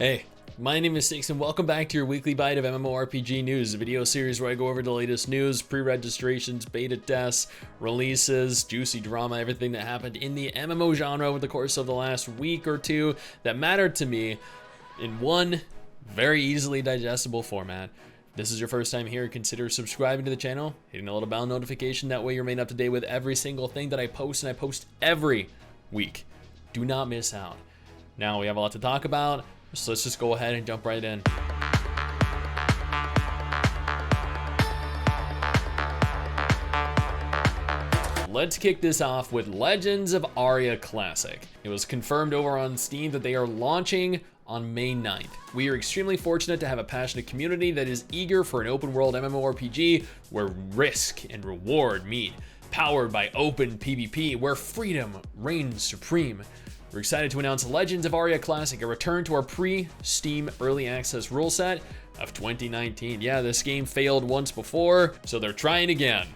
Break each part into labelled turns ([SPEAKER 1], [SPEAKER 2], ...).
[SPEAKER 1] Hey, my name is STIX and welcome back to your weekly bite of MMORPG news, a video series where I go over the latest news, pre-registrations, beta tests, releases, juicy drama, everything that happened in the MMO genre over the course of the last week or two that mattered to me in one very easily digestible format. If this is your first time here, consider subscribing to the channel, hitting the little bell notification, that way you're made up to date with every single thing that I post, and I post every week. Do not miss out. Now we have a lot to talk about, so let's just go ahead and jump right in. Let's kick this off with Legends of Aria Classic. It was confirmed over on Steam that they are launching on May 9th. We are extremely fortunate to have a passionate community that is eager for an open world MMORPG where risk and reward meet, powered by open PvP where freedom reigns supreme. We're excited to announce Legends of Aria Classic, a return to our pre-Steam early access rule set of 2019. Yeah, this game failed once before, so they're trying again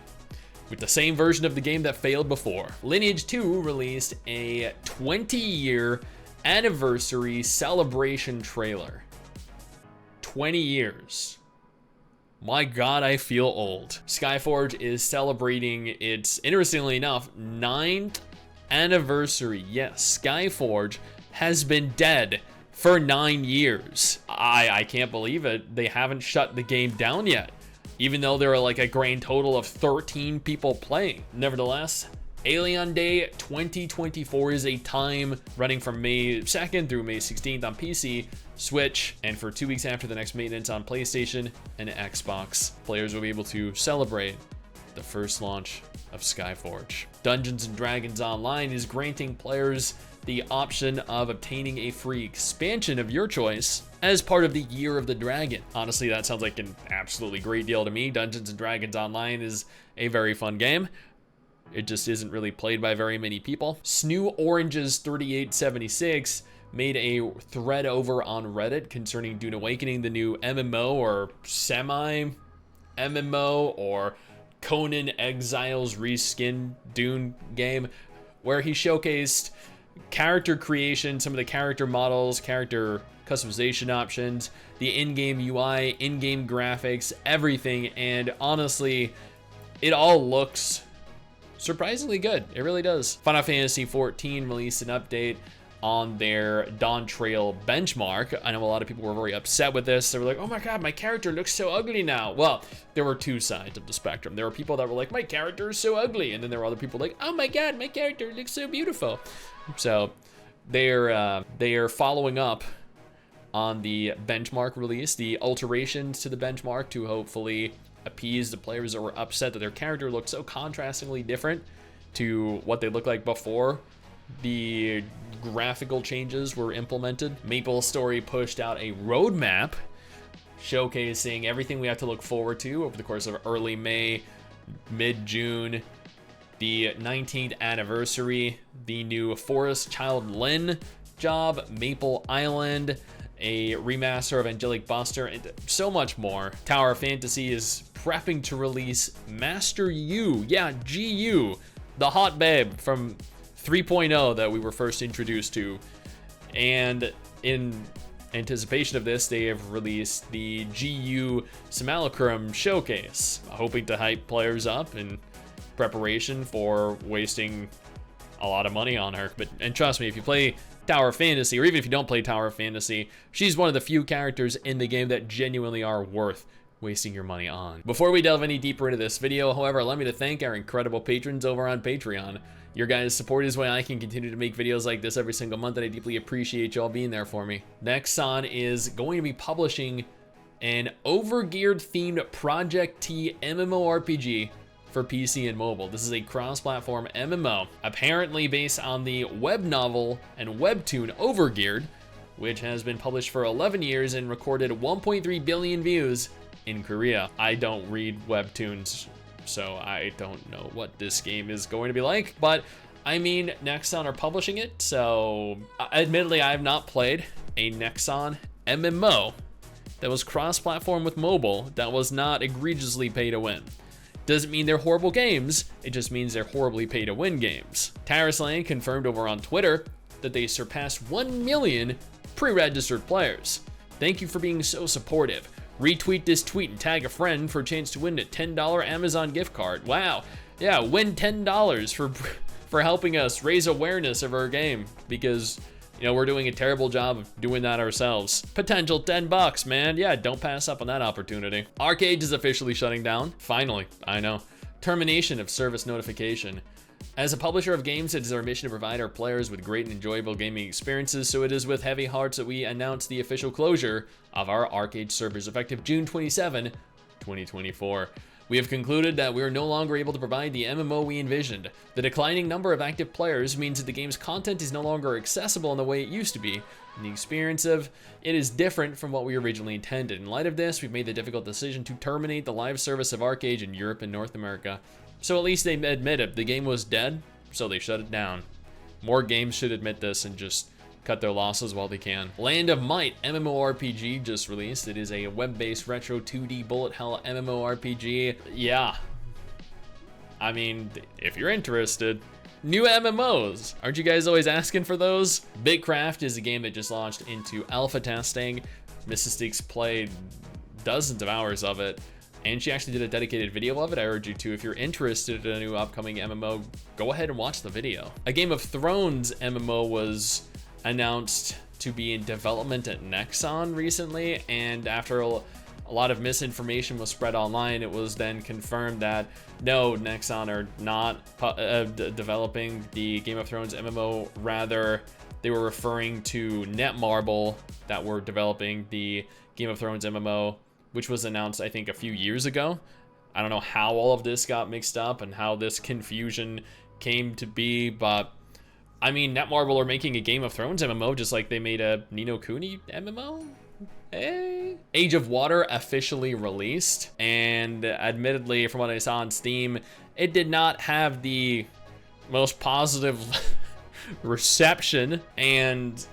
[SPEAKER 1] with the same version of the game that failed before. Lineage 2 released a 20-year anniversary celebration trailer. 20 years. My God, I feel old. Skyforge is celebrating its, interestingly enough, 9th anniversary. Yes, Skyforge has been dead for 9 years. I can't believe it. They haven't shut the game down yet, even though there are like a grand total of 13 people playing. Nevertheless, Aion Day 2024 is a time running from May 2nd through May 16th on PC, Switch, and for 2 weeks after the next maintenance on PlayStation and Xbox. Players will be able to celebrate the first launch of Skyforge. Dungeons & Dragons Online is granting players the option of obtaining a free expansion of your choice as part of the Year of the Dragon. Honestly, that sounds like an absolutely great deal to me. Dungeons & Dragons Online is a very fun game. It just isn't really played by very many people. Snoo Oranges 3876 made a thread over on Reddit concerning Dune Awakening, the new MMO or semi-MMO or Conan Exiles reskin Dune game, where he showcased character creation, some of the character models, character customization options, the in-game UI, in-game graphics, everything, and honestly, it all looks surprisingly good. It really does. Final Fantasy XIV released an update on their Dawn Trail benchmark. I know a lot of people were very upset with this. They were like, oh my God, my character looks so ugly now. Well, there were two sides of the spectrum. There were people that were like, my character is so ugly. And then there were other people like, oh my God, my character looks so beautiful. So they're following up on the benchmark release, the alterations to the benchmark to hopefully appease the players that were upset that their character looked so contrastingly different to what they looked like before the graphical changes were implemented. MapleStory pushed out a roadmap showcasing everything we have to look forward to over the course of early May, mid-June, the 19th anniversary, the new Forest Child Lyn job, Maple Island, a remaster of Angelic Buster, and so much more. Tower Fantasy is prepping to release Master Yu, yeah, GU, the hot babe from 3.0 that we were first introduced to, and in anticipation of this, they have released the GU Simulacrum Showcase, hoping to hype players up in preparation for wasting a lot of money on her. And trust me, if you play Tower Fantasy, or even if you don't play Tower Fantasy, she's one of the few characters in the game that genuinely are worth wasting your money on. Before we delve any deeper into this video, however, allow me to thank our incredible patrons over on Patreon. Your guys' support is why I can continue to make videos like this every single month, and I deeply appreciate y'all being there for me. Nexon is going to be publishing an overgeared themed Project T MMORPG for PC and mobile. This is a cross-platform MMO, apparently based on the web novel and webtoon Overgeared, which has been published for 11 years and recorded 1.3 billion views in Korea. I don't read webtoons, so I don't know what this game is going to be like, but I mean, Nexon are publishing it, so admittedly, I have not played a Nexon MMO that was cross-platform with mobile that was not egregiously pay to win. Doesn't mean they're horrible games, it just means they're horribly pay to win games. Tarisland confirmed over on Twitter that they surpassed 1 million pre-registered players. Thank you for being so supportive. Retweet this tweet and tag a friend for a chance to win a $10 Amazon gift card. Wow. Yeah, win $10 for helping us raise awareness of our game, because you know we're doing a terrible job of doing that ourselves. Potential $10, man. Yeah, don't pass up on that opportunity. Arcade is officially shutting down. Finally, I know. Termination of service notification. As a publisher of games, it is our mission to provide our players with great and enjoyable gaming experiences, so it is with heavy hearts that we announce the official closure of our arcade servers effective June 27, 2024. We have concluded that we are no longer able to provide the MMO we envisioned. The declining number of active players means that the game's content is no longer accessible in the way it used to be, and the experience of it is different from what we originally intended. In light of this, we've made the difficult decision to terminate the live service of Arcade in Europe and North America. So at least they admitted the game was dead, so they shut it down. More games should admit this and just cut their losses while they can. Land of Might MMORPG just released. It is a web-based retro 2D bullet hell MMORPG. Yeah. I mean, if you're interested. New MMOs. Aren't you guys always asking for those? Bitcraft is a game that just launched into alpha testing. MRSSSTIX played dozens of hours of it, and she actually did a dedicated video of it. I urge you to, if you're interested in a new upcoming MMO, go ahead and watch the video. A Game of Thrones MMO was announced to be in development at Nexon recently, and after a lot of misinformation was spread online, it was then confirmed that no, Nexon are not developing the Game of Thrones MMO. Rather, they were referring to Netmarble that were developing the Game of Thrones MMO, which was announced, I think, a few years ago. I don't know how all of this got mixed up and how this confusion came to be, but I mean, Netmarble are making a Game of Thrones MMO just like they made a Ni no Kuni MMO? Hey. Age of Water officially released, and admittedly, from what I saw on Steam, it did not have the most positive reception, and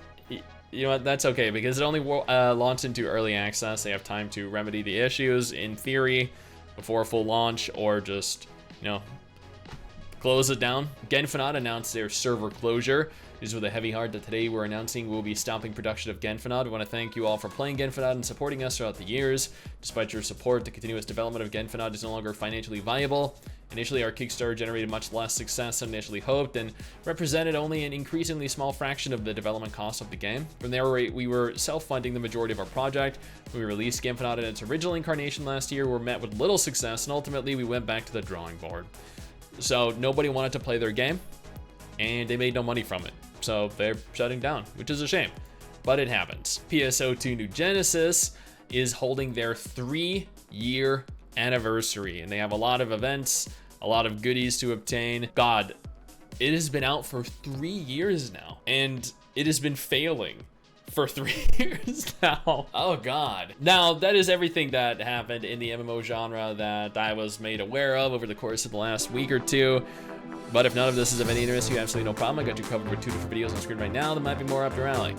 [SPEAKER 1] you know what, that's okay, because it only launched into early access. They have time to remedy the issues, in theory, before a full launch, or just, you know, close it down. Genfinat announced their server closure. It is with a heavy heart that today we're announcing we'll be stopping production of Genfinat. We want to thank you all for playing Genfinat and supporting us throughout the years. Despite your support, the continuous development of Genfinat is no longer financially viable. Initially, our Kickstarter generated much less success than initially hoped and represented only an increasingly small fraction of the development cost of the game. From there, we were self-funding the majority of our project. When we released Genfinat in its original incarnation last year, we were met with little success, and ultimately we went back to the drawing board. So nobody wanted to play their game, and they made no money from it. So they're shutting down, which is a shame, but it happens. PSO2 New Genesis is holding their 3-year anniversary, and they have a lot of events, a lot of goodies to obtain. God, it has been out for 3 years now, and it has been failing for 3 years now. Oh God. Now, that is everything that happened in the MMO genre that I was made aware of over the course of the last week or two. But if none of this is of any interest to you, absolutely no problem. I got you covered with 2 different videos on screen right now that might be more up your alley.